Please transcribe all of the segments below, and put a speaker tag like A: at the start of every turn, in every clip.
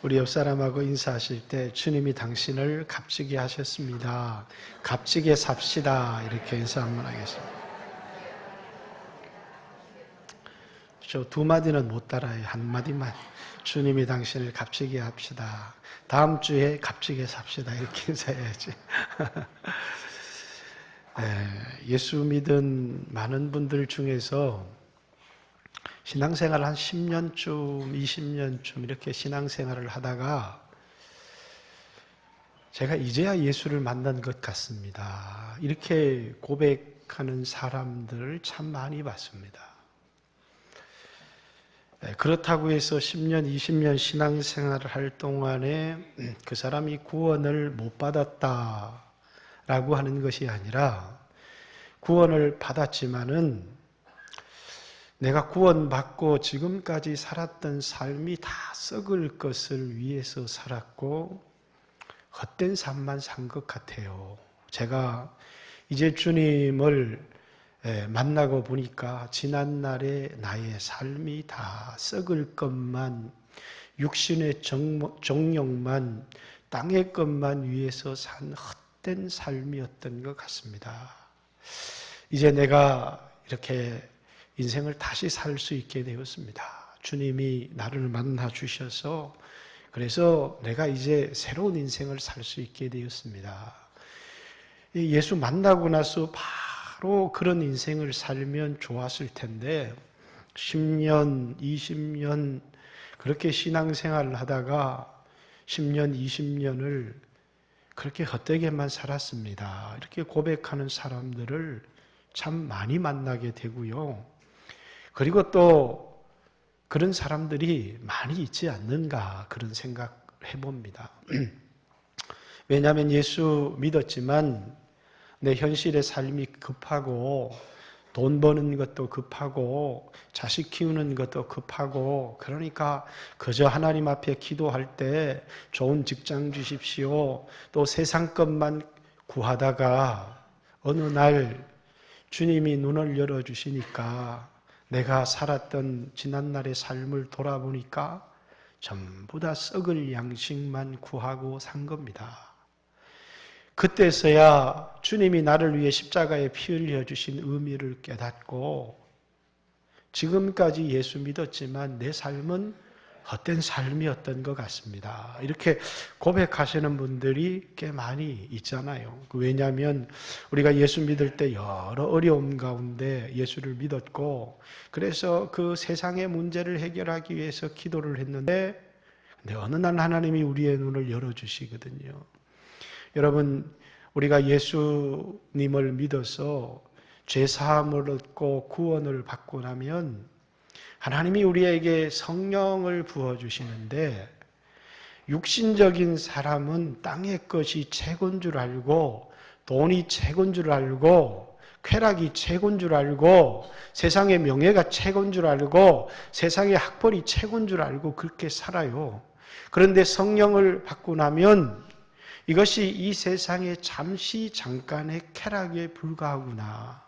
A: 우리 옆 사람하고 인사하실 때 주님이 당신을 값지게 하셨습니다. 값지게 삽시다. 이렇게 인사 한번 하겠습니다. 저 두 마디는 못 따라요. 한 마디만. 주님이 당신을 값지게 합시다. 다음 주에 값지게 삽시다. 이렇게 인사해야지. 예수 믿은 많은 분들 중에서 신앙생활 한 10년쯤, 20년쯤 이렇게 신앙생활을 하다가 제가 이제야 예수를 만난 것 같습니다. 이렇게 고백하는 사람들을 참 많이 봤습니다. 그렇다고 해서 10년, 20년 신앙생활을 할 동안에 그 사람이 구원을 못 받았다라고 하는 것이 아니라 구원을 받았지만은 내가 구원받고 지금까지 살았던 삶이 다 썩을 것을 위해서 살았고 헛된 삶만 산 것 같아요. 제가 이제 주님을 만나고 보니까 지난날의 나의 삶이 다 썩을 것만, 육신의 정욕만, 땅의 것만 위해서 산 헛된 삶이었던 것 같습니다. 이제 내가 이렇게 인생을 다시 살 수 있게 되었습니다. 주님이 나를 만나 주셔서 그래서 내가 이제 새로운 인생을 살 수 있게 되었습니다. 예수 만나고 나서 바로 그런 인생을 살면 좋았을 텐데 10년, 20년 그렇게 신앙생활을 하다가 10년, 20년을 그렇게 헛되게만 살았습니다. 이렇게 고백하는 사람들을 참 많이 만나게 되고요. 그리고 또 그런 사람들이 많이 있지 않는가 그런 생각을 해봅니다. 왜냐하면 예수 믿었지만 내 현실의 삶이 급하고 돈 버는 것도 급하고 자식 키우는 것도 급하고 그러니까 그저 하나님 앞에 기도할 때 좋은 직장 주십시오. 또 세상 것만 구하다가 어느 날 주님이 눈을 열어주시니까 내가 살았던 지난날의 삶을 돌아보니까 전부 다 썩을 양식만 구하고 산 겁니다. 그때서야 주님이 나를 위해 십자가에 피 흘려 주신 의미를 깨닫고 지금까지 예수 믿었지만 내 삶은 헛된 삶이었던 것 같습니다. 이렇게 고백하시는 분들이 꽤 많이 있잖아요. 왜냐하면 우리가 예수 믿을 때 여러 어려움 가운데 예수를 믿었고 그래서 그 세상의 문제를 해결하기 위해서 기도를 했는데 근데 어느 날 하나님이 우리의 눈을 열어주시거든요. 여러분 우리가 예수님을 믿어서 죄사함을 얻고 구원을 받고 나면 하나님이 우리에게 성령을 부어주시는데 육신적인 사람은 땅의 것이 최고인 줄 알고 돈이 최고인 줄 알고 쾌락이 최고인 줄 알고 세상의 명예가 최고인 줄 알고 세상의 학벌이 최고인 줄 알고 그렇게 살아요. 그런데 성령을 받고 나면 이것이 이 세상의 잠시 잠깐의 쾌락에 불과하구나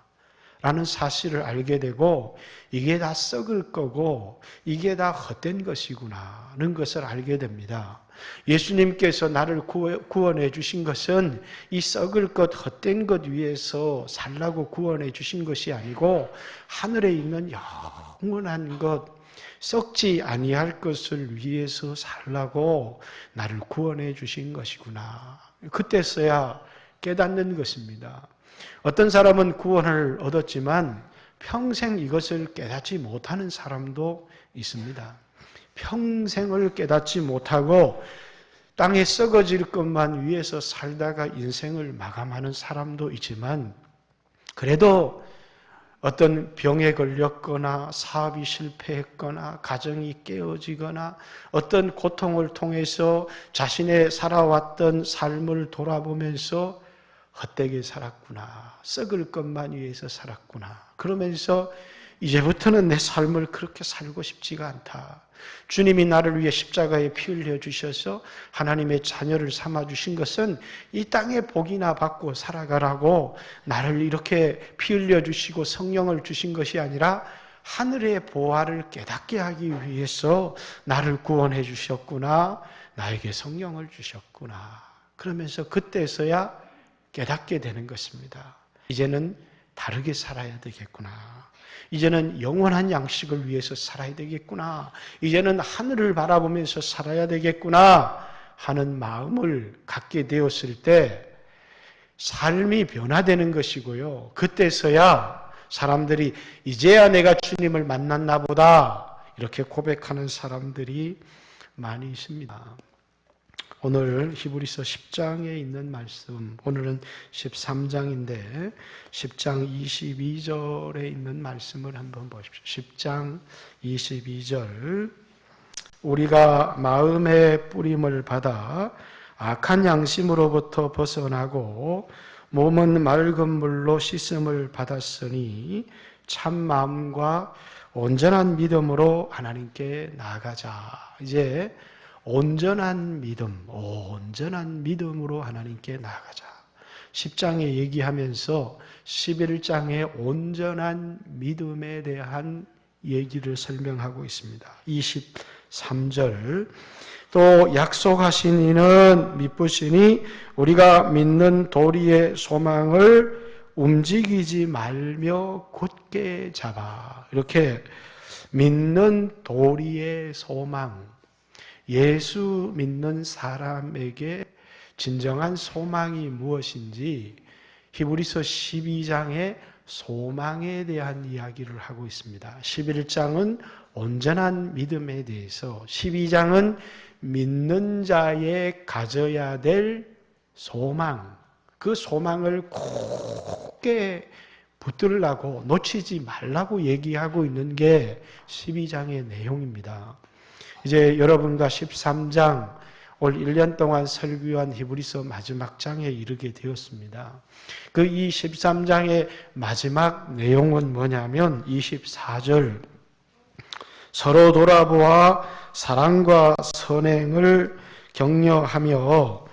A: 라는 사실을 알게 되고 이게 다 썩을 거고 이게 다 헛된 것이구나 하는 것을 알게 됩니다. 예수님께서 나를 구원해 주신 것은 이 썩을 것 헛된 것 위해서 살라고 구원해 주신 것이 아니고 하늘에 있는 영원한 것 썩지 아니할 것을 위해서 살라고 나를 구원해 주신 것이구나. 그때서야 깨닫는 것입니다. 어떤 사람은 구원을 얻었지만 평생 이것을 깨닫지 못하는 사람도 있습니다. 평생을 깨닫지 못하고 땅에 썩어질 것만 위해서 살다가 인생을 마감하는 사람도 있지만 그래도 어떤 병에 걸렸거나 사업이 실패했거나 가정이 깨어지거나 어떤 고통을 통해서 자신의 살아왔던 삶을 돌아보면서 헛되게 살았구나. 썩을 것만 위해서 살았구나. 그러면서 이제부터는 내 삶을 그렇게 살고 싶지가 않다. 주님이 나를 위해 십자가에 피 흘려 주셔서 하나님의 자녀를 삼아 주신 것은 이 땅에 복이나 받고 살아가라고 나를 이렇게 피 흘려 주시고 성령을 주신 것이 아니라 하늘의 보화를 깨닫게 하기 위해서 나를 구원해 주셨구나. 나에게 성령을 주셨구나. 그러면서 그때서야 깨닫게 되는 것입니다. 이제는 다르게 살아야 되겠구나. 이제는 영원한 양식을 위해서 살아야 되겠구나. 이제는 하늘을 바라보면서 살아야 되겠구나 하는 마음을 갖게 되었을 때 삶이 변화되는 것이고요. 그때서야 사람들이 이제야 내가 주님을 만났나 보다 이렇게 고백하는 사람들이 많이 있습니다. 오늘 히브리서 10장에 있는 말씀, 오늘은 13장인데 10장 22절에 있는 말씀을 한번 보십시오. 10장 22절 우리가 마음의 뿌림을 받아 악한 양심으로부터 벗어나고 몸은 맑은 물로 씻음을 받았으니 참 마음과 온전한 믿음으로 하나님께 나아가자. 이제 온전한 믿음으로 하나님께 나아가자. 10장에 얘기하면서 11장에 온전한 믿음에 대한 얘기를 설명하고 있습니다. 23절 또 약속하신 이는 미쁘시니 우리가 믿는 도리의 소망을 움직이지 말며 굳게 잡아. 이렇게 믿는 도리의 소망, 예수 믿는 사람에게 진정한 소망이 무엇인지 히브리서 12장에 소망에 대한 이야기를 하고 있습니다. 11장은 온전한 믿음에 대해서, 12장은 믿는 자의 가져야 될 소망, 그 소망을 굳게 붙들라고, 놓치지 말라고 얘기하고 있는 게 12장의 내용입니다. 이제 여러분과 13장, 올 1년 동안 설교한 히브리서 마지막 장에 이르게 되었습니다. 그 이 13장의 마지막 내용은 뭐냐면 24절 서로 돌아보아 사랑과 선행을 격려하며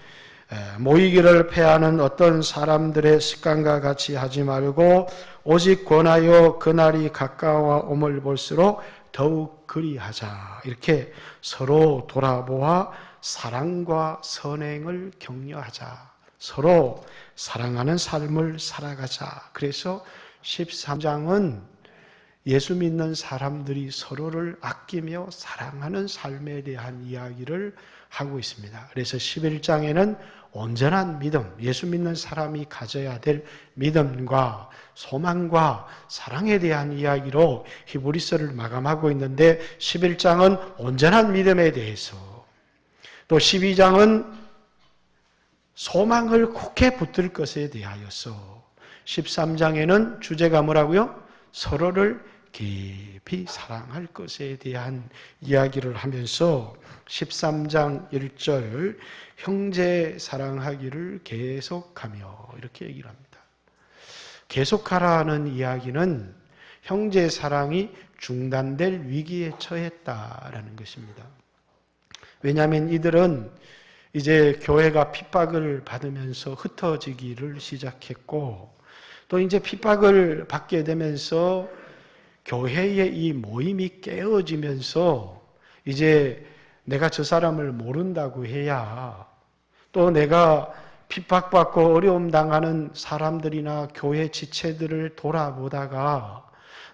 A: 모이기를 패하는 어떤 사람들의 습관과 같이 하지 말고 오직 권하여 그날이 가까워옴을 볼수록 더욱 그리하자. 이렇게 서로 돌아보아 사랑과 선행을 격려하자. 서로 사랑하는 삶을 살아가자. 그래서 13장은 예수 믿는 사람들이 서로를 아끼며 사랑하는 삶에 대한 이야기를 하고 있습니다. 그래서 11장에는 온전한 믿음, 예수 믿는 사람이 가져야 될 믿음과 소망과 사랑에 대한 이야기로 히브리서를 마감하고 있는데 11장은 온전한 믿음에 대해서, 또 12장은 소망을 굳게 붙들 것에 대하여서, 13장에는 주제가 뭐라고요? 서로를 깊이 사랑할 것에 대한 이야기를 하면서 13장 1절 형제 사랑하기를 계속하며 이렇게 얘기를 합니다. 계속하라는 이야기는 형제 사랑이 중단될 위기에 처했다라는 것입니다. 왜냐하면 이들은 이제 교회가 핍박을 받으면서 흩어지기를 시작했고, 또 이제 핍박을 받게 되면서 교회의 이 모임이 깨어지면서 이제 내가 저 사람을 모른다고 해야, 또 내가 핍박받고 어려움 당하는 사람들이나 교회 지체들을 돌아보다가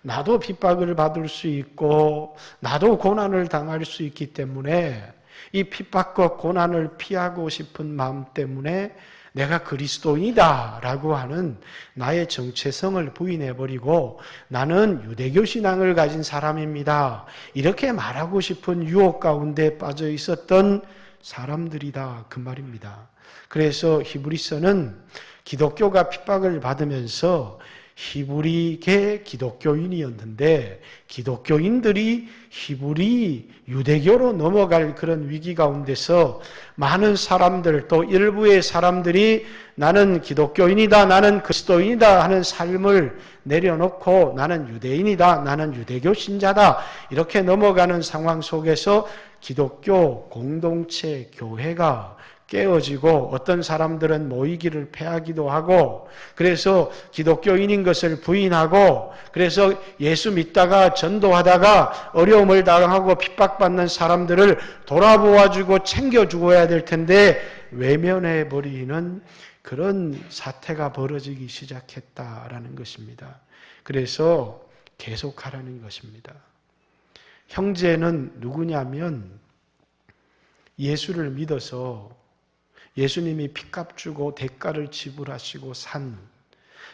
A: 나도 핍박을 받을 수 있고 나도 고난을 당할 수 있기 때문에 이 핍박과 고난을 피하고 싶은 마음 때문에 내가 그리스도인이다라고 하는 나의 정체성을 부인해버리고 나는 유대교 신앙을 가진 사람입니다, 이렇게 말하고 싶은 유혹 가운데 빠져 있었던 사람들이다, 그 말입니다. 그래서 히브리서는 기독교가 핍박을 받으면서 히브리계 기독교인이었는데 기독교인들이 히브리 유대교로 넘어갈 그런 위기 가운데서 많은 사람들, 또 일부의 사람들이 나는 기독교인이다, 나는 그리스도인이다 하는 삶을 내려놓고 나는 유대인이다, 나는 유대교 신자다 이렇게 넘어가는 상황 속에서 기독교 공동체 교회가 깨어지고 어떤 사람들은 모이기를 패하기도 하고 그래서 기독교인인 것을 부인하고 그래서 예수 믿다가 전도하다가 어려움을 당하고 핍박받는 사람들을 돌아보아주고 챙겨주고 해야 될 텐데 외면해버리는 그런 사태가 벌어지기 시작했다라는 것입니다. 그래서 계속하라는 것입니다. 형제는 누구냐면 예수를 믿어서 예수님이 핏값 주고 대가를 지불하시고 산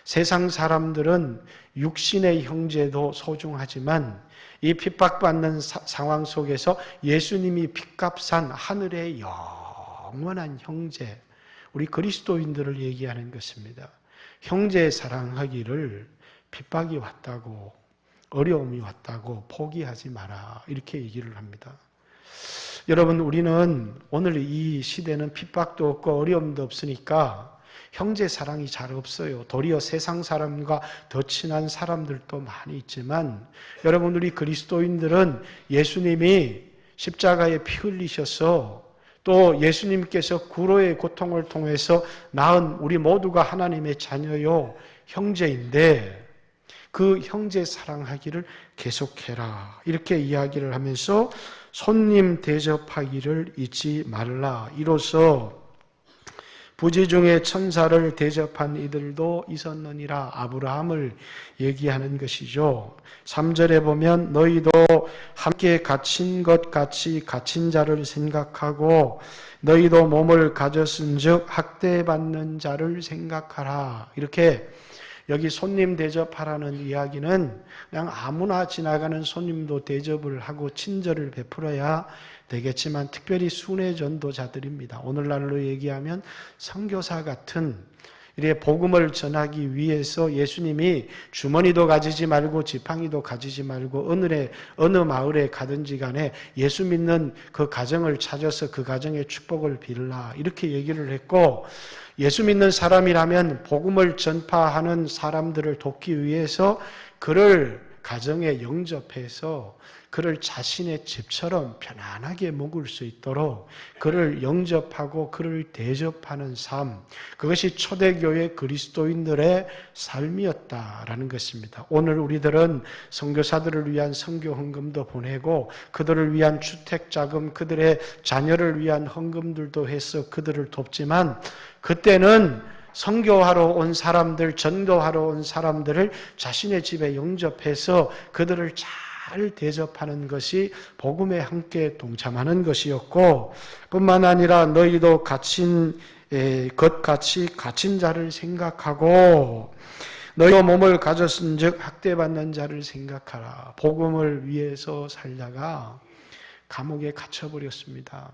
A: 세상 사람들은 육신의 형제도 소중하지만 이 핍박받는 상황 속에서 예수님이 핏값 산 하늘의 영원한 형제, 우리 그리스도인들을 얘기하는 것입니다. 형제 사랑하기를 핍박이 왔다고 어려움이 왔다고 포기하지 마라 이렇게 얘기를 합니다. 여러분 우리는 오늘 이 시대는 핍박도 없고 어려움도 없으니까 형제 사랑이 잘 없어요. 도리어 세상 사람과 더 친한 사람들도 많이 있지만 여러분 우리 그리스도인들은 예수님이 십자가에 피 흘리셔서 또 예수님께서 구로의 고통을 통해서 낳은 우리 모두가 하나님의 자녀요 형제인데 그 형제 사랑하기를 계속해라 이렇게 이야기를 하면서 손님 대접하기를 잊지 말라. 이로써 부지 중에 천사를 대접한 이들도 있었느니라. 아브라함을 얘기하는 것이죠. 3절에 보면 너희도 함께 갇힌 것 같이 갇힌 자를 생각하고 너희도 몸을 가졌은즉 학대받는 자를 생각하라. 이렇게 여기 손님 대접하라는 이야기는 그냥 아무나 지나가는 손님도 대접을 하고 친절을 베풀어야 되겠지만 특별히 순회 전도자들입니다. 오늘날로 얘기하면 선교사 같은 이래 복음을 전하기 위해서 예수님이 주머니도 가지지 말고 지팡이도 가지지 말고 어느 마을에 가든지 간에 예수 믿는 그 가정을 찾아서 그 가정의 축복을 빌라 이렇게 얘기를 했고 예수 믿는 사람이라면 복음을 전파하는 사람들을 돕기 위해서 그를 가정에 영접해서 그를 자신의 집처럼 편안하게 묵을 수 있도록 그를 영접하고 그를 대접하는 삶, 그것이 초대교회 그리스도인들의 삶이었다라는 것입니다. 오늘 우리들은 선교사들을 위한 선교 헌금도 보내고 그들을 위한 주택자금, 그들의 자녀를 위한 헌금들도 해서 그들을 돕지만 그때는 선교하러 온 사람들, 전도하러 온 사람들을 자신의 집에 영접해서 그들을 잘 대접하는 것이 복음에 함께 동참하는 것이었고 뿐만 아니라 너희도 것같이 갇힌 자를 생각하고 너희도 몸을 가졌은즉 학대받는 자를 생각하라. 복음을 위해서 살다가 감옥에 갇혀버렸습니다.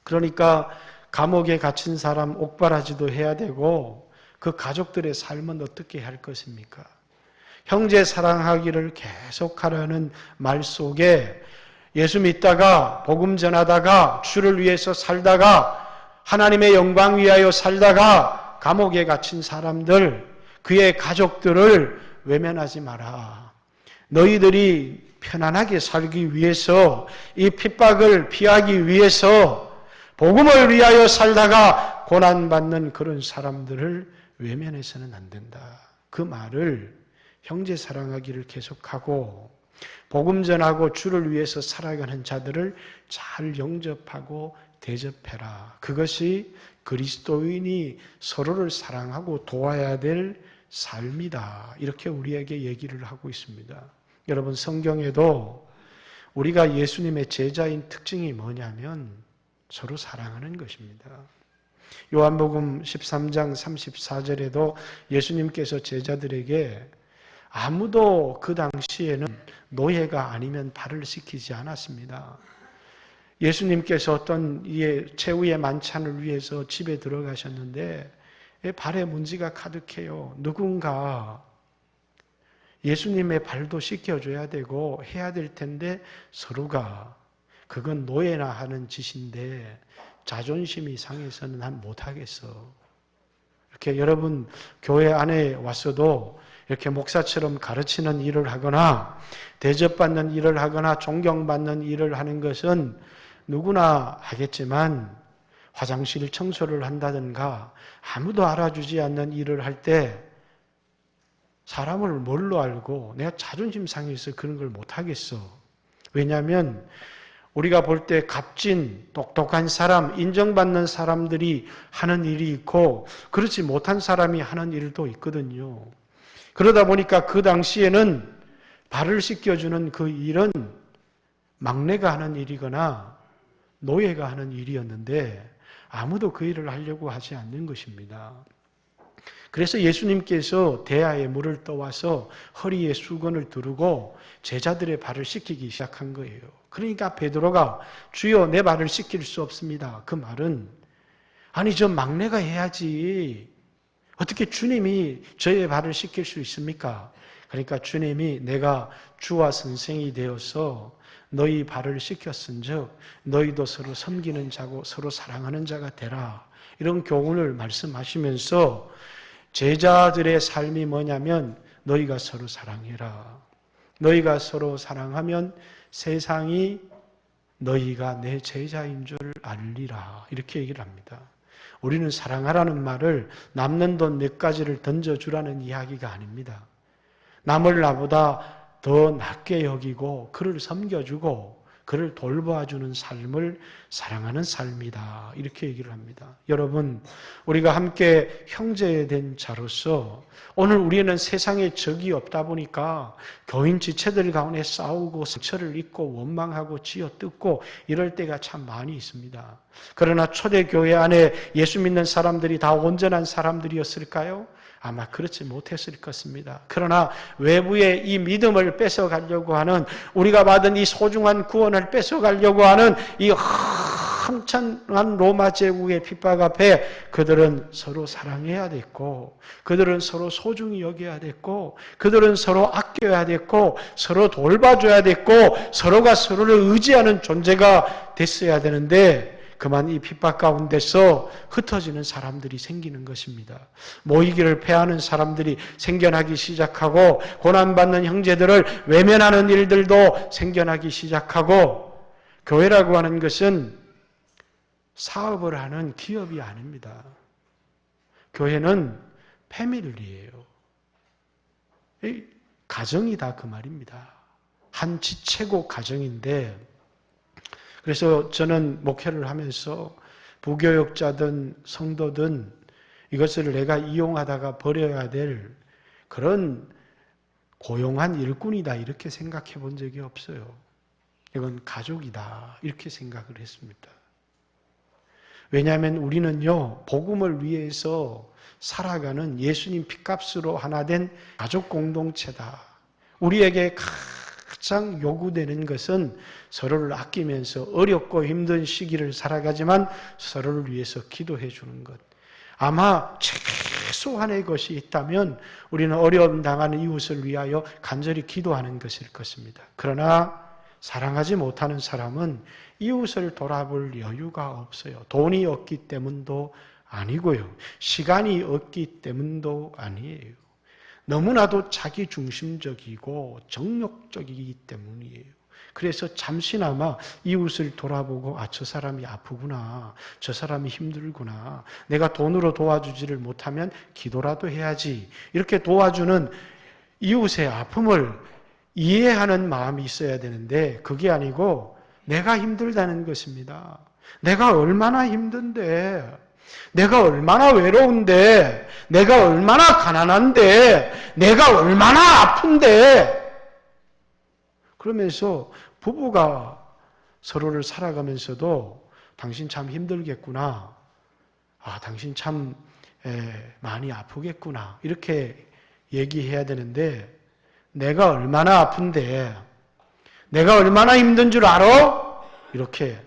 A: 그러니까 감옥에 갇힌 사람 옥바라지도 해야 되고 그 가족들의 삶은 어떻게 할 것입니까? 형제 사랑하기를 계속하라는 말 속에 예수 믿다가 복음 전하다가 주를 위해서 살다가 하나님의 영광 위하여 살다가 감옥에 갇힌 사람들, 그의 가족들을 외면하지 마라. 너희들이 편안하게 살기 위해서 이 핍박을 피하기 위해서 복음을 위하여 살다가 고난받는 그런 사람들을 외면해서는 안 된다. 그 말을 형제 사랑하기를 계속하고 복음 전하고 주를 위해서 살아가는 자들을 잘 영접하고 대접해라. 그것이 그리스도인이 서로를 사랑하고 도와야 될 삶이다. 이렇게 우리에게 얘기를 하고 있습니다. 여러분 성경에도 우리가 예수님의 제자인 특징이 뭐냐면 서로 사랑하는 것입니다. 요한복음 13장 34절에도 예수님께서 제자들에게 아무도 그 당시에는 노예가 아니면 발을 씻기지 않았습니다. 예수님께서 어떤 최후의 만찬을 위해서 집에 들어가셨는데 발에 먼지가 가득해요. 누군가 예수님의 발도 씻겨줘야 되고 해야 될 텐데 서로가 그건 노예나 하는 짓인데 자존심이 상해서는 못하겠어. 이렇게 여러분 교회 안에 왔어도 이렇게 목사처럼 가르치는 일을 하거나 대접받는 일을 하거나 존경받는 일을 하는 것은 누구나 하겠지만 화장실 청소를 한다든가 아무도 알아주지 않는 일을 할 때 사람을 뭘로 알고 내가 자존심 상해서 그런 걸 못하겠어. 왜냐하면 우리가 볼 때 값진 똑똑한 사람, 인정받는 사람들이 하는 일이 있고 그렇지 못한 사람이 하는 일도 있거든요. 그러다 보니까 그 당시에는 발을 씻겨주는 그 일은 막내가 하는 일이거나 노예가 하는 일이었는데 아무도 그 일을 하려고 하지 않는 것입니다. 그래서 예수님께서 대야에 물을 떠와서 허리에 수건을 두르고 제자들의 발을 씻기기 시작한 거예요. 그러니까 베드로가 주여 내 발을 씻길 수 없습니다. 그 말은 아니 저 막내가 해야지. 어떻게 주님이 저의 발을 씻길 수 있습니까? 그러니까 주님이 내가 주와 선생이 되어서 너희 발을 씻겼은즉 너희도 서로 섬기는 자고 서로 사랑하는 자가 되라. 이런 교훈을 말씀하시면서 제자들의 삶이 뭐냐면 너희가 서로 사랑해라. 너희가 서로 사랑하면 세상이 너희가 내 제자인 줄 알리라. 이렇게 얘기를 합니다. 우리는 사랑하라는 말을 남는 돈 몇 가지를 던져주라는 이야기가 아닙니다. 남을 나보다 더 낮게 여기고 그를 섬겨주고 그를 돌봐주는 삶을 사랑하는 삶이다. 이렇게 얘기를 합니다. 여러분, 우리가 함께 형제된 자로서 오늘 우리는 세상에 적이 없다 보니까 교인 지체들 가운데 싸우고 상처를 입고 원망하고 쥐어뜯고 이럴 때가 참 많이 있습니다. 그러나 초대교회 안에 예수 믿는 사람들이 다 온전한 사람들이었을까요? 아마 그렇지 못했을 것입니다. 그러나 외부의 이 믿음을 뺏어가려고 하는 우리가 받은 이 소중한 구원을 뺏어가려고 하는 이 한참한 로마 제국의 핍박 앞에 그들은 서로 사랑해야 됐고 그들은 서로 소중히 여겨야 됐고 그들은 서로 아껴야 됐고 서로 돌봐줘야 됐고 서로가 서로를 의지하는 존재가 됐어야 되는데 그만 이 핍박 가운데서 흩어지는 사람들이 생기는 것입니다. 모이기를 패하는 사람들이 생겨나기 시작하고 고난받는 형제들을 외면하는 일들도 생겨나기 시작하고 교회라고 하는 것은 사업을 하는 기업이 아닙니다. 교회는 패밀리예요. 가정이다 그 말입니다. 한 지체고 가정인데 그래서 저는 목회를 하면서 부교역자든 성도든 이것을 내가 이용하다가 버려야 될 그런 고용한 일꾼이다 이렇게 생각해 본 적이 없어요. 이건 가족이다 이렇게 생각을 했습니다. 왜냐하면 우리는요 복음을 위해서 살아가는 예수님 핏값으로 하나 된 가족 공동체다. 우리에게 가장 요구되는 것은 서로를 아끼면서 어렵고 힘든 시기를 살아가지만 서로를 위해서 기도해 주는 것. 아마 최소한의 것이 있다면 우리는 어려움 당하는 이웃을 위하여 간절히 기도하는 것일 것입니다. 그러나 사랑하지 못하는 사람은 이웃을 돌아볼 여유가 없어요. 돈이 없기 때문도 아니고요. 시간이 없기 때문도 아니에요. 너무나도 자기중심적이고 정욕적이기 때문이에요. 그래서 잠시나마 이웃을 돌아보고 저 사람이 아프구나. 저 사람이 힘들구나. 내가 돈으로 도와주지를 못하면 기도라도 해야지. 이렇게 도와주는 이웃의 아픔을 이해하는 마음이 있어야 되는데 그게 아니고 내가 힘들다는 것입니다. 내가 얼마나 힘든데 내가 얼마나 외로운데 내가 얼마나 가난한데 내가 얼마나 아픈데 그러면서 부부가 서로를 살아가면서도 당신 참 힘들겠구나. 당신 참 많이 아프겠구나. 이렇게 얘기해야 되는데 내가 얼마나 아픈데 내가 얼마나 힘든 줄 알아? 이렇게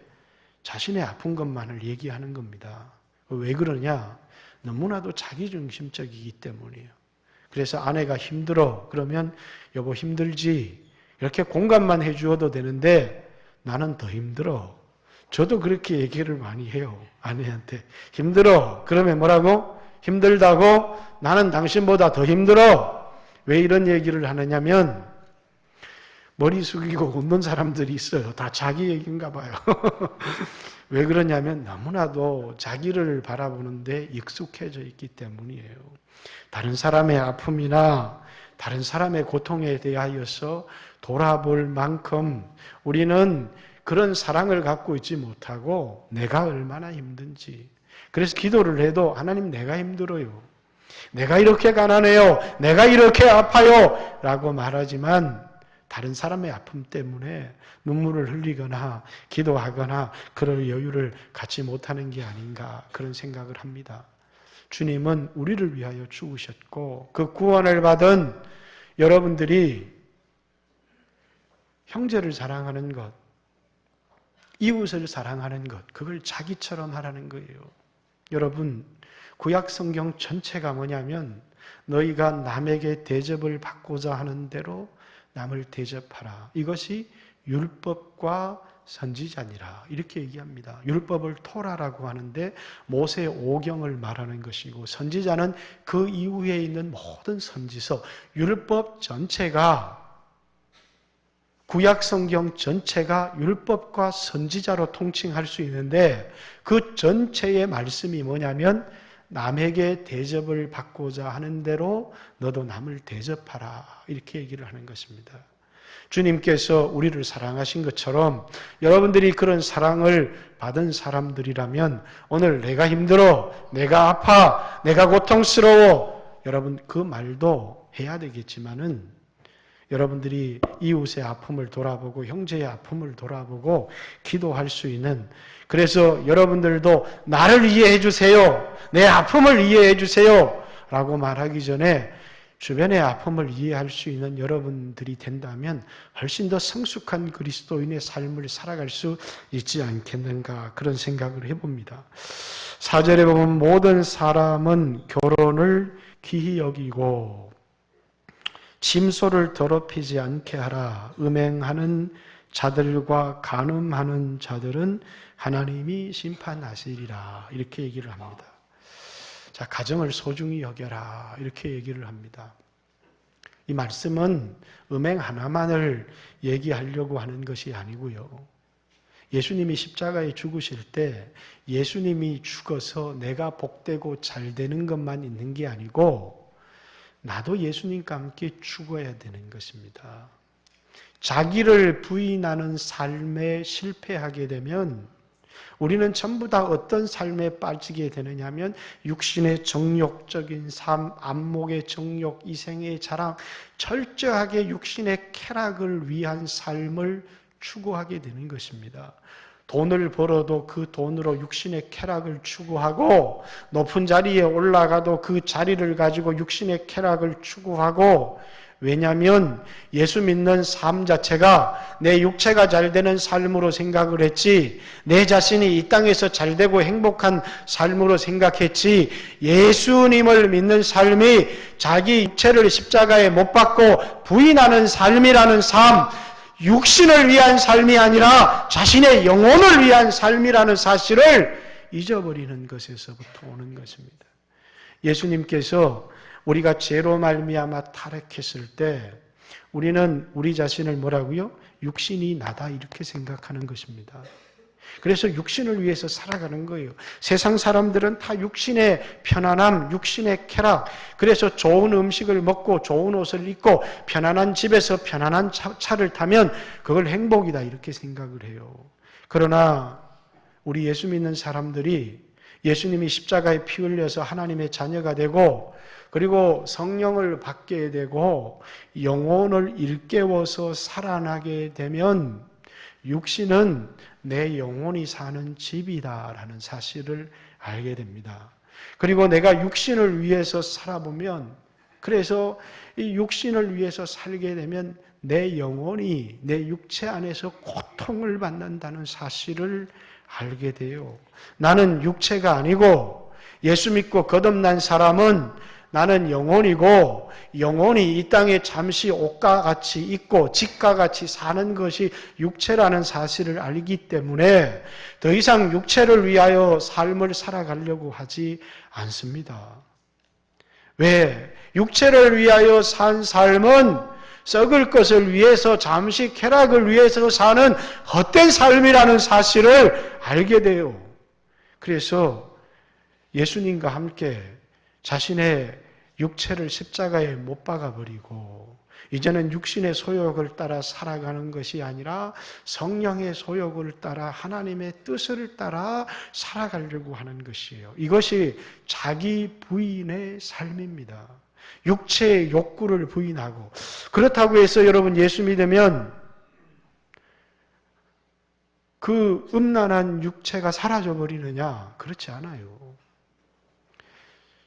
A: 자신의 아픈 것만을 얘기하는 겁니다. 왜 그러냐? 너무나도 자기중심적이기 때문이에요. 그래서 아내가 힘들어. 그러면 여보 힘들지. 이렇게 공감만 해주어도 되는데 나는 더 힘들어. 저도 그렇게 얘기를 많이 해요. 아내한테. 힘들어. 그러면 뭐라고? 힘들다고? 나는 당신보다 더 힘들어. 왜 이런 얘기를 하느냐면 머리 숙이고 웃는 사람들이 있어요. 다 자기 얘기인가 봐요. 왜 그러냐면 너무나도 자기를 바라보는데 익숙해져 있기 때문이에요. 다른 사람의 아픔이나 다른 사람의 고통에 대하여서 돌아볼 만큼 우리는 그런 사랑을 갖고 있지 못하고 내가 얼마나 힘든지. 그래서 기도를 해도 하나님 내가 힘들어요. 내가 이렇게 가난해요. 내가 이렇게 아파요. 라고 말하지만 다른 사람의 아픔 때문에 눈물을 흘리거나 기도하거나 그럴 여유를 갖지 못하는 게 아닌가 그런 생각을 합니다. 주님은 우리를 위하여 죽으셨고 그 구원을 받은 여러분들이 형제를 사랑하는 것, 이웃을 사랑하는 것, 그걸 자기처럼 하라는 거예요. 여러분, 구약 성경 전체가 뭐냐면 너희가 남에게 대접을 받고자 하는 대로 남을 대접하라. 이것이 율법과 선지자니라. 이렇게 얘기합니다. 율법을 토라라고 하는데 모세 오경을 말하는 것이고 선지자는 그 이후에 있는 모든 선지서, 율법 전체가 구약 성경 전체가 율법과 선지자로 통칭할 수 있는데 그 전체의 말씀이 뭐냐면 남에게 대접을 받고자 하는 대로 너도 남을 대접하라. 이렇게 얘기를 하는 것입니다. 주님께서 우리를 사랑하신 것처럼 여러분들이 그런 사랑을 받은 사람들이라면 오늘 내가 힘들어, 내가 아파, 내가 고통스러워 여러분 그 말도 해야 되겠지만은 여러분들이 이웃의 아픔을 돌아보고 형제의 아픔을 돌아보고 기도할 수 있는 그래서 여러분들도 나를 이해해 주세요. 내 아픔을 이해해 주세요. 라고 말하기 전에 주변의 아픔을 이해할 수 있는 여러분들이 된다면 훨씬 더 성숙한 그리스도인의 삶을 살아갈 수 있지 않겠는가 그런 생각을 해봅니다. 4절에 보면 모든 사람은 결혼을 귀히 여기고 침소를 더럽히지 않게 하라. 음행하는 자들과 간음하는 자들은 하나님이 심판하시리라. 이렇게 얘기를 합니다. 자, 가정을 소중히 여겨라. 이렇게 얘기를 합니다. 이 말씀은 음행 하나만을 얘기하려고 하는 것이 아니고요. 예수님이 십자가에 죽으실 때 예수님이 죽어서 내가 복되고 잘 되는 것만 있는 게 아니고 나도 예수님과 함께 죽어야 되는 것입니다. 자기를 부인하는 삶에 실패하게 되면 우리는 전부 다 어떤 삶에 빠지게 되느냐 하면 육신의 정욕적인 삶, 안목의 정욕, 이생의 자랑, 철저하게 육신의 쾌락을 위한 삶을 추구하게 되는 것입니다. 돈을 벌어도 그 돈으로 육신의 쾌락을 추구하고 높은 자리에 올라가도 그 자리를 가지고 육신의 쾌락을 추구하고 왜냐하면 예수 믿는 삶 자체가 내 육체가 잘 되는 삶으로 생각을 했지 내 자신이 이 땅에서 잘 되고 행복한 삶으로 생각했지 예수님을 믿는 삶이 자기 육체를 십자가에 못 박고 부인하는 삶이라는 삶 육신을 위한 삶이 아니라 자신의 영혼을 위한 삶이라는 사실을 잊어버리는 것에서부터 오는 것입니다. 예수님께서 우리가 죄로 말미암아 타락했을 때 우리는 우리 자신을 뭐라고요? 육신이 나다 이렇게 생각하는 것입니다. 그래서 육신을 위해서 살아가는 거예요. 세상 사람들은 다 육신의 편안함, 육신의 쾌락, 그래서 좋은 음식을 먹고 좋은 옷을 입고 편안한 집에서 편안한 차를 타면 그걸 행복이다 이렇게 생각을 해요. 그러나 우리 예수 믿는 사람들이 예수님이 십자가에 피 흘려서 하나님의 자녀가 되고 그리고 성령을 받게 되고 영혼을 일깨워서 살아나게 되면 육신은 내 영혼이 사는 집이다라는 사실을 알게 됩니다. 그리고 내가 육신을 위해서 살아보면 그래서 이 육신을 위해서 살게 되면 내 영혼이 내 육체 안에서 고통을 받는다는 사실을 알게 돼요. 나는 육체가 아니고 예수 믿고 거듭난 사람은 나는 영혼이고 영혼이 이 땅에 잠시 옷과 같이 있고 집과 같이 사는 것이 육체라는 사실을 알기 때문에 더 이상 육체를 위하여 삶을 살아가려고 하지 않습니다. 왜? 육체를 위하여 산 삶은 썩을 것을 위해서 잠시 쾌락을 위해서 사는 헛된 삶이라는 사실을 알게 돼요. 그래서 예수님과 함께 자신의 육체를 십자가에 못 박아버리고 이제는 육신의 소욕을 따라 살아가는 것이 아니라 성령의 소욕을 따라 하나님의 뜻을 따라 살아가려고 하는 것이에요. 이것이 자기 부인의 삶입니다. 육체의 욕구를 부인하고, 그렇다고 해서 여러분 예수 믿으면 그 음란한 육체가 사라져버리느냐? 그렇지 않아요.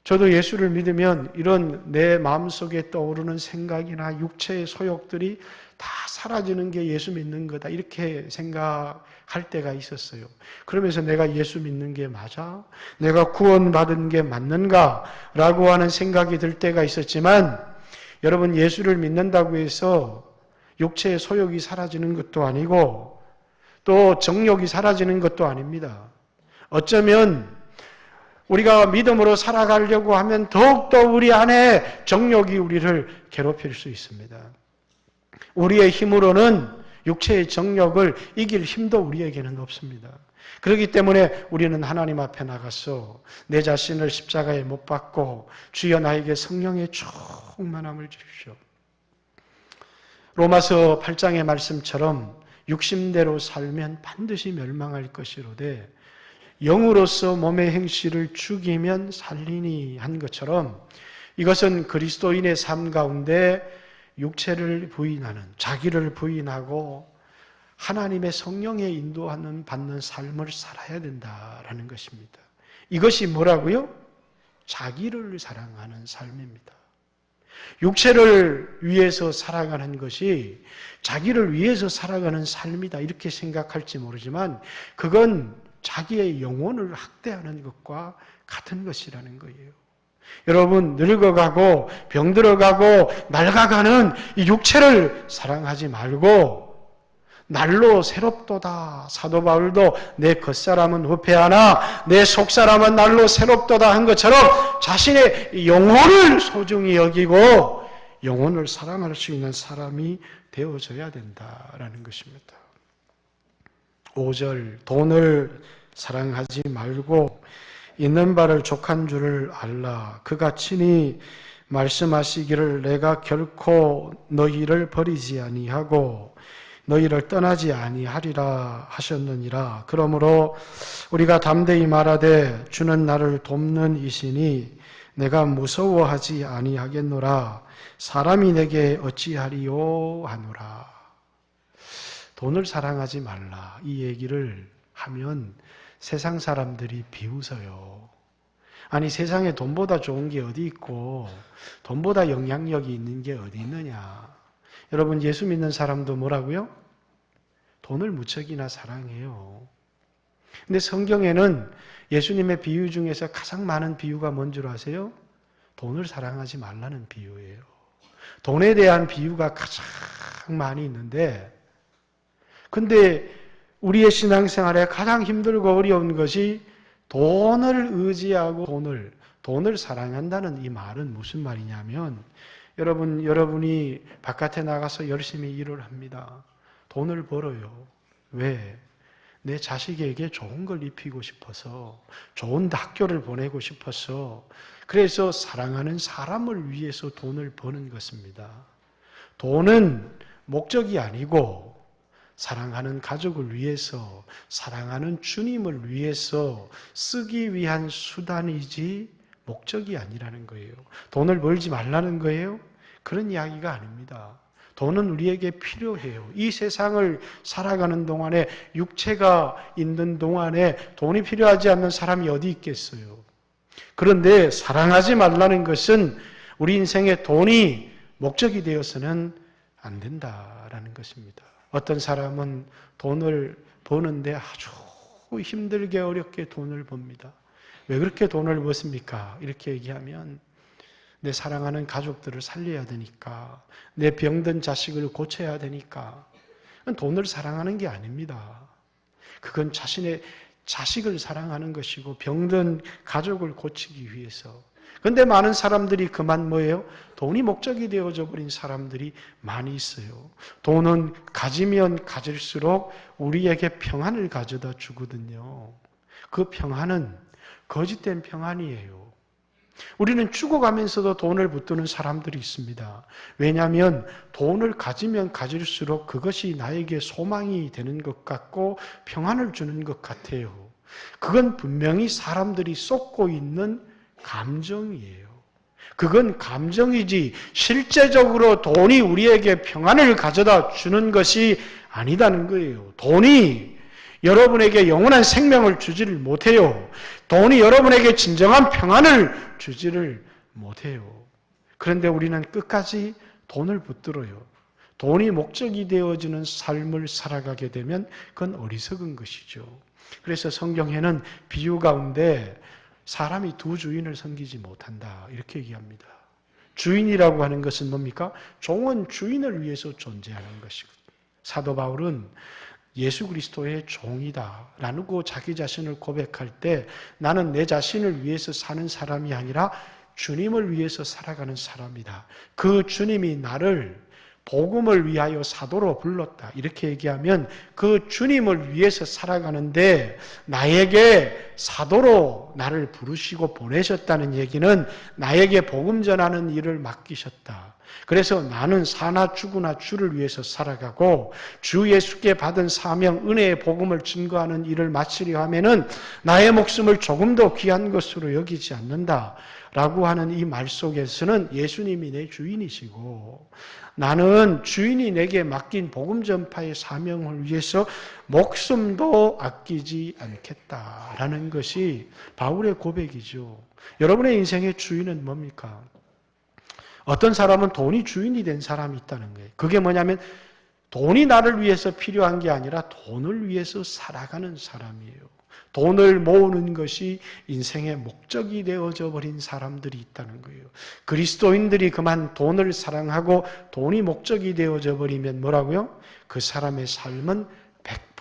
A: 저도 예수를 믿으면 이런 내 마음속에 떠오르는 생각이나 육체의 소욕들이 다 사라지는 게 예수 믿는 거다, 이렇게 생각할 때가 있었어요. 그러면서 내가 예수 믿는 게 맞아? 내가 구원받은 게 맞는가? 라고 하는 생각이 들 때가 있었지만, 여러분 예수를 믿는다고 해서 육체의 소욕이 사라지는 것도 아니고 또 정욕이 사라지는 것도 아닙니다. 어쩌면 우리가 믿음으로 살아가려고 하면 더욱더 우리 안에 정욕이 우리를 괴롭힐 수 있습니다. 우리의 힘으로는 육체의 정욕을 이길 힘도 우리에게는 없습니다. 그렇기 때문에 우리는 하나님 앞에 나가서 내 자신을 십자가에 못 박고 주여 나에게 성령의 충만함을 주십시오. 로마서 8장의 말씀처럼 육신대로 살면 반드시 멸망할 것이로되 영으로서 몸의 행실을 죽이면 살리니 한 것처럼, 이것은 그리스도인의 삶 가운데 육체를 부인하는, 자기를 부인하고 하나님의 성령의 인도하는 받는 삶을 살아야 된다라는 것입니다. 이것이 뭐라고요? 자기를 사랑하는 삶입니다. 육체를 위해서 살아가는 것이 자기를 위해서 살아가는 삶이다, 이렇게 생각할지 모르지만 그건 자기의 영혼을 학대하는 것과 같은 것이라는 거예요. 여러분, 늙어가고 병들어가고 낡아가는 이 육체를 사랑하지 말고 날로 새롭도다. 사도 바울도 내 겉사람은 후패하나 내 속사람은 날로 새롭도다 한 것처럼 자신의 영혼을 소중히 여기고 영혼을 사랑할 수 있는 사람이 되어져야 된다라는 것입니다. 5절, 돈을 사랑하지 말고 있는 바를 족한 줄을 알라. 그가 친히 말씀하시기를 내가 결코 너희를 버리지 아니하고 너희를 떠나지 아니하리라 하셨느니라. 그러므로 우리가 담대히 말하되 주는 나를 돕는 이시니 내가 무서워하지 아니하겠노라. 사람이 내게 어찌하리요 하노라. 돈을 사랑하지 말라, 이 얘기를 하면 세상 사람들이 비웃어요. 아니, 세상에 돈보다 좋은 게 어디 있고 돈보다 영향력이 있는 게 어디 있느냐. 여러분, 예수 믿는 사람도 뭐라고요? 돈을 무척이나 사랑해요. 근데 성경에는 예수님의 비유 중에서 가장 많은 비유가 뭔 줄 아세요? 돈을 사랑하지 말라는 비유예요. 돈에 대한 비유가 가장 많이 있는데, 근데 우리의 신앙생활에 가장 힘들고 어려운 것이 돈을 의지하고 돈을 사랑한다는 이 말은 무슨 말이냐면, 여러분이 바깥에 나가서 열심히 일을 합니다. 돈을 벌어요. 왜? 내 자식에게 좋은 걸 입히고 싶어서, 좋은 학교를 보내고 싶어서, 그래서 사랑하는 사람을 위해서 돈을 버는 것입니다. 돈은 목적이 아니고 사랑하는 가족을 위해서, 사랑하는 주님을 위해서 쓰기 위한 수단이지 목적이 아니라는 거예요. 돈을 벌지 말라는 거예요? 그런 이야기가 아닙니다. 돈은 우리에게 필요해요. 이 세상을 살아가는 동안에, 육체가 있는 동안에 돈이 필요하지 않는 사람이 어디 있겠어요? 그런데 사랑하지 말라는 것은 우리 인생에 돈이 목적이 되어서는 안 된다라는 것입니다. 어떤 사람은 돈을 버는데 아주 힘들게 어렵게 돈을 법니다. 왜 그렇게 돈을 버습니까? 이렇게 얘기하면 내 사랑하는 가족들을 살려야 되니까, 내 병든 자식을 고쳐야 되니까. 돈을 사랑하는 게 아닙니다. 그건 자신의 자식을 사랑하는 것이고 병든 가족을 고치기 위해서, 그런데 많은 사람들이 그만 뭐예요? 돈이 목적이 되어져 버린 사람들이 많이 있어요. 돈은 가지면 가질수록 우리에게 평안을 가져다 주거든요. 그 평안은 거짓된 평안이에요. 우리는 죽어가면서도 돈을 붙드는 사람들이 있습니다. 왜냐하면 돈을 가지면 가질수록 그것이 나에게 소망이 되는 것 같고 평안을 주는 것 같아요. 그건 분명히 사람들이 쏟고 있는 감정이에요. 그건 감정이지 실제적으로 돈이 우리에게 평안을 가져다 주는 것이 아니다는 거예요. 돈이 여러분에게 영원한 생명을 주지를 못해요. 돈이 여러분에게 진정한 평안을 주지를 못해요. 그런데 우리는 끝까지 돈을 붙들어요. 돈이 목적이 되어지는 삶을 살아가게 되면 그건 어리석은 것이죠. 그래서 성경에는 비유 가운데 사람이 두 주인을 섬기지 못한다 이렇게 얘기합니다. 주인이라고 하는 것은 뭡니까? 종은 주인을 위해서 존재하는 것이거든요. 사도 바울은 예수 그리스도의 종이다라고 자기 자신을 고백할 때 나는 내 자신을 위해서 사는 사람이 아니라 주님을 위해서 살아가는 사람이다. 그 주님이 나를 복음을 위하여 사도로 불렀다. 이렇게 얘기하면 그 주님을 위해서 살아가는데 나에게 사도로 나를 부르시고 보내셨다는 얘기는 나에게 복음 전하는 일을 맡기셨다. 그래서 나는 사나 죽으나 주를 위해서 살아가고 주 예수께 받은 사명, 은혜의 복음을 증거하는 일을 마치려 하면은 나의 목숨을 조금도 귀한 것으로 여기지 않는다. 라고 하는 이 말 속에서는 예수님이 내 주인이시고 나는 주인이 내게 맡긴 복음 전파의 사명을 위해서 목숨도 아끼지 않겠다라는 것이 바울의 고백이죠. 여러분의 인생의 주인은 뭡니까? 어떤 사람은 돈이 주인이 된 사람이 있다는 거예요. 그게 뭐냐면 돈이 나를 위해서 필요한 게 아니라 돈을 위해서 살아가는 사람이에요. 돈을 모으는 것이 인생의 목적이 되어져 버린 사람들이 있다는 거예요. 그리스도인들이 그만 돈을 사랑하고 돈이 목적이 되어져 버리면 뭐라고요? 그 사람의 삶은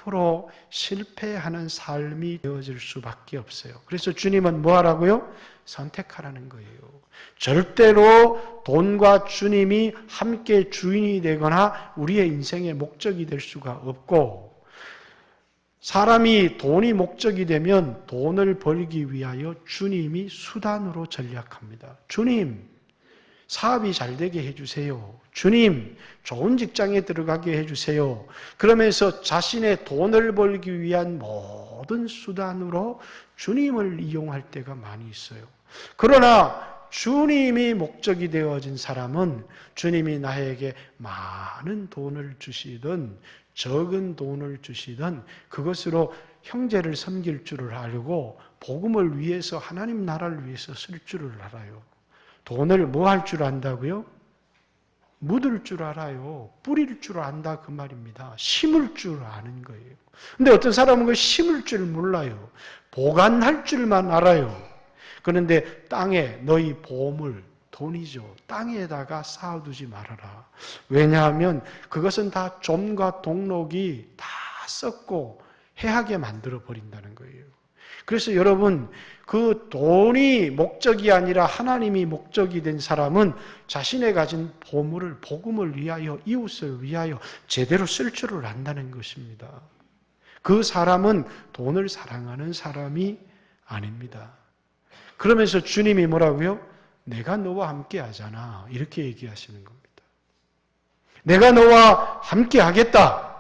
A: 100% 실패하는 삶이 되어질 수밖에 없어요. 그래서 주님은 뭐 하라고요? 선택하라는 거예요. 절대로 돈과 주님이 함께 주인이 되거나 우리의 인생의 목적이 될 수가 없고 사람이 돈이 목적이 되면 돈을 벌기 위하여 주님이 수단으로 전략합니다. 주님, 사업이 잘 되게 해주세요. 주님, 좋은 직장에 들어가게 해주세요. 그러면서 자신의 돈을 벌기 위한 모든 수단으로 주님을 이용할 때가 많이 있어요. 그러나 주님이 목적이 되어진 사람은 주님이 나에게 많은 돈을 주시든 적은 돈을 주시든 그것으로 형제를 섬길 줄을 알고 복음을 위해서 하나님 나라를 위해서 쓸 줄을 알아요. 돈을 뭐 할 줄 안다고요? 묻을 줄 알아요. 뿌릴 줄 안다 그 말입니다. 심을 줄 아는 거예요. 근데 어떤 사람은 그 심을 줄 몰라요. 보관할 줄만 알아요. 그런데 땅에 너희 보물, 돈이죠. 땅에다가 쌓아두지 말아라. 왜냐하면 그것은 다 좀과 동록이 다 썩고 해하게 만들어 버린다는 거예요. 그래서 여러분 그 돈이 목적이 아니라 하나님이 목적이 된 사람은 자신의 가진 보물을 복음을 위하여 이웃을 위하여 제대로 쓸 줄을 안다는 것입니다. 그 사람은 돈을 사랑하는 사람이 아닙니다. 그러면서 주님이 뭐라고요? 내가 너와 함께 하잖아. 이렇게 얘기하시는 겁니다. 내가 너와 함께 하겠다.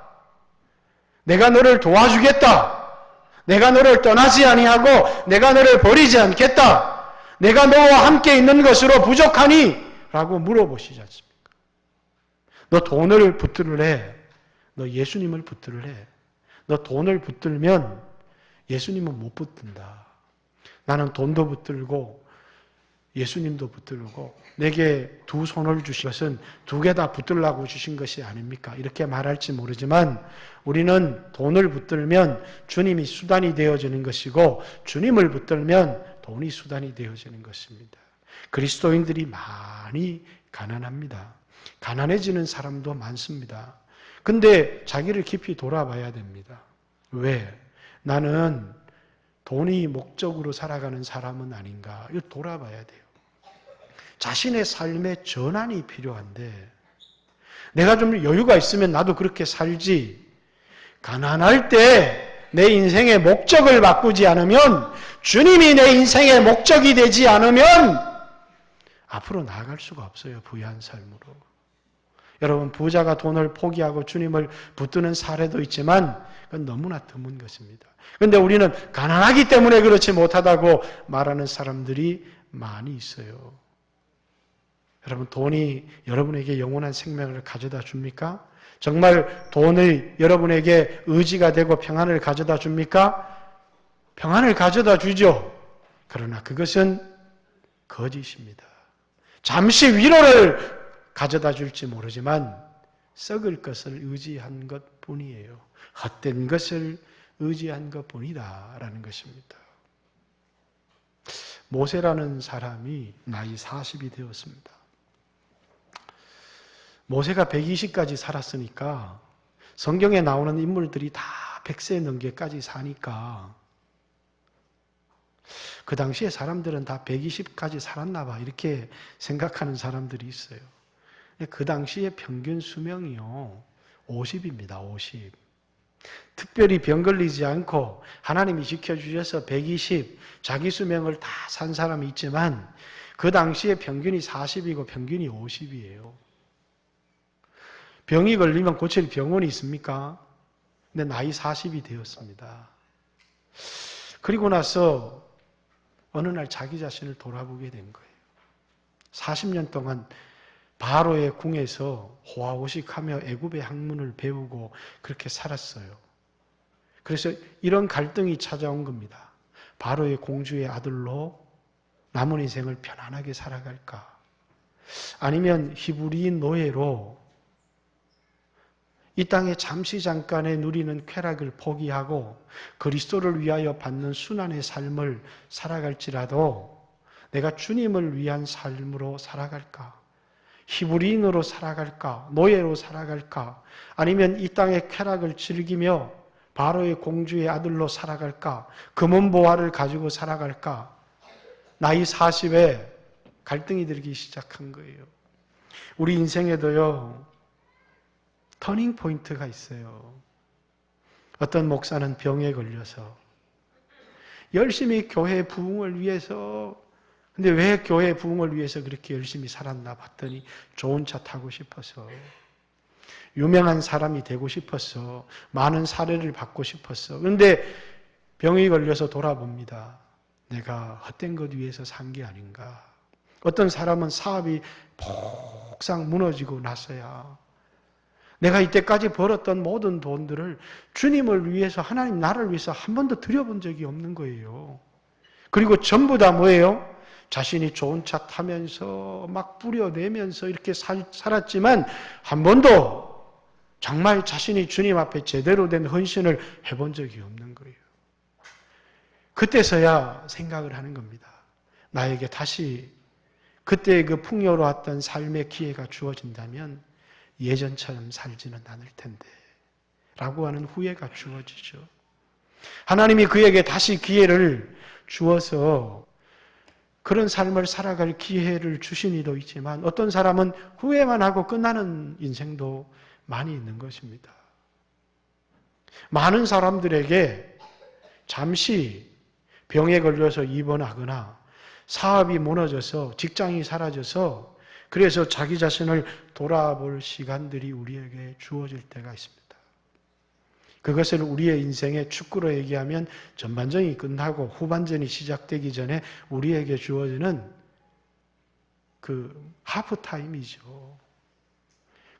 A: 내가 너를 도와주겠다. 내가 너를 떠나지 아니하고 내가 너를 버리지 않겠다. 내가 너와 함께 있는 것으로 부족하니? 라고 물어보시지 않습니까? 너 돈을 붙들래? 너 예수님을 붙들래? 너 돈을 붙들면 예수님은 못 붙든다. 나는 돈도 붙들고 예수님도 붙들고 내게 두 손을 주신 것은 두 개 다 붙들라고 주신 것이 아닙니까? 이렇게 말할지 모르지만 우리는 돈을 붙들면 주님이 수단이 되어지는 것이고 주님을 붙들면 돈이 수단이 되어지는 것입니다. 그리스도인들이 많이 가난합니다. 가난해지는 사람도 많습니다. 근데 자기를 깊이 돌아봐야 됩니다. 왜? 나는 돈이 목적으로 살아가는 사람은 아닌가? 이거 돌아봐야 돼요. 자신의 삶에 전환이 필요한데 내가 좀 여유가 있으면 나도 그렇게 살지. 가난할 때 내 인생의 목적을 바꾸지 않으면, 주님이 내 인생의 목적이 되지 않으면 앞으로 나아갈 수가 없어요. 부유한 삶으로. 여러분, 부자가 돈을 포기하고 주님을 붙드는 사례도 있지만 그건 너무나 드문 것입니다. 그런데 우리는 가난하기 때문에 그렇지 못하다고 말하는 사람들이 많이 있어요. 여러분, 돈이 여러분에게 영원한 생명을 가져다 줍니까? 정말 돈이 여러분에게 의지가 되고 평안을 가져다 줍니까? 평안을 가져다 주죠. 그러나 그것은 거짓입니다. 잠시 위로를 가져다 줄지 모르지만 썩을 것을 의지한 것뿐이에요. 헛된 것을 의지한 것뿐이다라는 것입니다. 모세라는 사람이 나이 40이 되었습니다. 모세가 120까지 살았으니까 성경에 나오는 인물들이 다 100세 넘게까지 사니까 그 당시에 사람들은 다 120까지 살았나 봐 이렇게 생각하는 사람들이 있어요. 그 당시에 평균 수명이요 50입니다. 50. 특별히 병 걸리지 않고 하나님이 지켜주셔서 120 자기 수명을 다 산 사람이 있지만 그 당시에 평균이 40이고 평균이 50이에요. 병이 걸리면 고칠 병원이 있습니까? 근데 나이 40이 되었습니다. 그리고 나서 어느 날 자기 자신을 돌아보게 된 거예요. 40년 동안 바로의 궁에서 호화호식하며 애굽의 학문을 배우고 그렇게 살았어요. 그래서 이런 갈등이 찾아온 겁니다. 바로의 공주의 아들로 남은 인생을 편안하게 살아갈까? 아니면 히브리인 노예로 이 땅에 잠시 잠깐의 누리는 쾌락을 포기하고 그리스도를 위하여 받는 순환의 삶을 살아갈지라도 내가 주님을 위한 삶으로 살아갈까? 히브리인으로 살아갈까? 노예로 살아갈까? 아니면 이 땅의 쾌락을 즐기며 바로의 공주의 아들로 살아갈까? 금은보화를 가지고 살아갈까? 나이 40에 갈등이 들기 시작한 거예요. 우리 인생에도요. 터닝 포인트가 있어요. 어떤 목사는 병에 걸려서 열심히 교회 부흥을 위해서 근데 왜 교회 부흥을 위해서 그렇게 열심히 살았나 봤더니 좋은 차 타고 싶어서 유명한 사람이 되고 싶어서 많은 사례를 받고 싶었어. 그런데 병이 걸려서 돌아봅니다. 내가 헛된 것 위해서 산 게 아닌가. 어떤 사람은 사업이 폭삭 무너지고 나서야 내가 이때까지 벌었던 모든 돈들을 주님을 위해서 하나님 나라를 위해서 한 번도 드려본 적이 없는 거예요. 그리고 전부 다 뭐예요? 자신이 좋은 차 타면서 막 뿌려내면서 이렇게 살았지만 한 번도 정말 자신이 주님 앞에 제대로 된 헌신을 해본 적이 없는 거예요. 그때서야 생각을 하는 겁니다. 나에게 다시 그때의 그 풍요로웠던 삶의 기회가 주어진다면 예전처럼 살지는 않을 텐데 라고 하는 후회가 주어지죠. 하나님이 그에게 다시 기회를 주어서 그런 삶을 살아갈 기회를 주신 이도 있지만 어떤 사람은 후회만 하고 끝나는 인생도 많이 있는 것입니다. 많은 사람들에게 잠시 병에 걸려서 입원하거나 사업이 무너져서 직장이 사라져서 그래서 자기 자신을 돌아볼 시간들이 우리에게 주어질 때가 있습니다. 그것을 우리의 인생의 축구로 얘기하면 전반전이 끝나고 후반전이 시작되기 전에 우리에게 주어지는 그 하프타임이죠.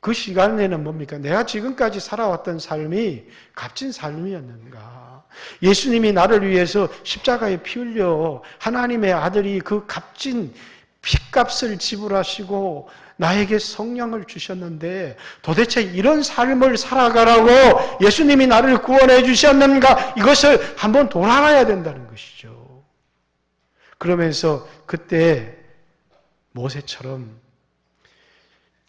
A: 그 시간에는 뭡니까? 내가 지금까지 살아왔던 삶이 값진 삶이었는가? 예수님이 나를 위해서 십자가에 피 흘려 하나님의 아들이 그 값진 핏값을 지불하시고 나에게 성령을 주셨는데 도대체 이런 삶을 살아가라고 예수님이 나를 구원해 주셨는가? 이것을 한번 돌아봐야 된다는 것이죠. 그러면서 그때 모세처럼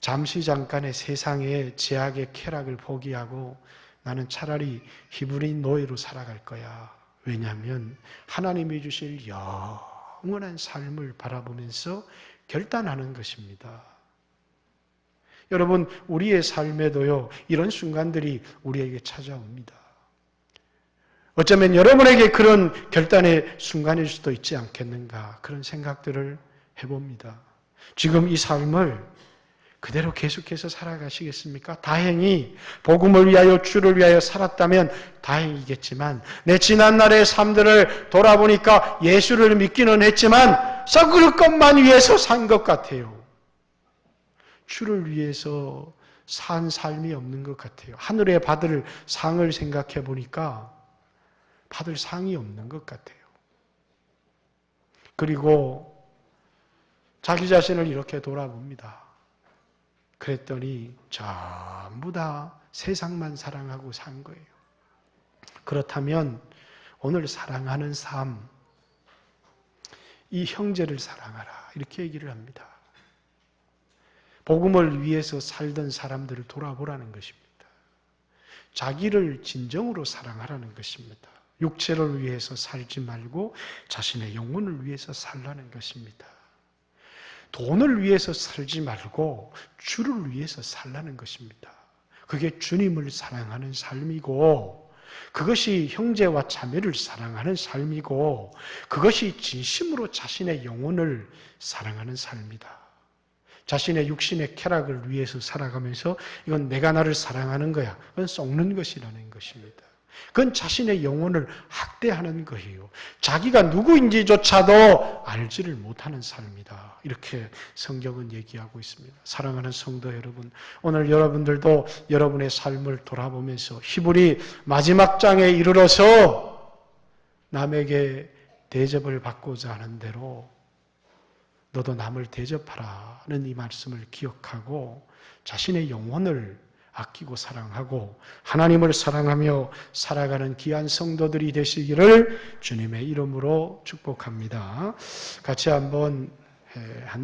A: 잠시 잠깐의 세상의 제약의 쾌락을 포기하고 나는 차라리 히브리인 노예로 살아갈 거야. 왜냐하면 하나님이 주실 영원한 삶을 바라보면서 결단하는 것입니다. 여러분, 우리의 삶에도요, 이런 순간들이 우리에게 찾아옵니다. 어쩌면 여러분에게 그런 결단의 순간일 수도 있지 않겠는가, 그런 생각들을 해봅니다. 지금 이 삶을 그대로 계속해서 살아가시겠습니까? 다행히 복음을 위하여 주를 위하여 살았다면 다행이겠지만 내 지난날의 삶들을 돌아보니까 예수를 믿기는 했지만 썩을 것만 위해서 산 것 같아요. 주를 위해서 산 삶이 없는 것 같아요. 하늘에 받을 상을 생각해 보니까 받을 상이 없는 것 같아요. 그리고 자기 자신을 이렇게 돌아봅니다. 그랬더니 전부 다 세상만 사랑하고 산 거예요. 그렇다면 오늘 사랑하는 삶, 이 형제를 사랑하라 이렇게 얘기를 합니다. 복음을 위해서 살던 사람들을 돌아보라는 것입니다. 자기를 진정으로 사랑하라는 것입니다. 육체를 위해서 살지 말고 자신의 영혼을 위해서 살라는 것입니다. 돈을 위해서 살지 말고 주를 위해서 살라는 것입니다. 그게 주님을 사랑하는 삶이고 그것이 형제와 자매를 사랑하는 삶이고 그것이 진심으로 자신의 영혼을 사랑하는 삶이다. 자신의 육신의 쾌락을 위해서 살아가면서 이건 내가 나를 사랑하는 거야. 그건 썩는 것이라는 것입니다. 그건 자신의 영혼을 학대하는 거예요. 자기가 누구인지조차도 알지를 못하는 삶이다. 이렇게 성경은 얘기하고 있습니다. 사랑하는 성도 여러분, 오늘 여러분들도 여러분의 삶을 돌아보면서 히브리 마지막 장에 이르러서 남에게 대접을 받고자 하는 대로 너도 남을 대접하라는 이 말씀을 기억하고 자신의 영혼을 아끼고 사랑하고 하나님을 사랑하며 살아가는 귀한 성도들이 되시기를 주님의 이름으로 축복합니다. 같이 한번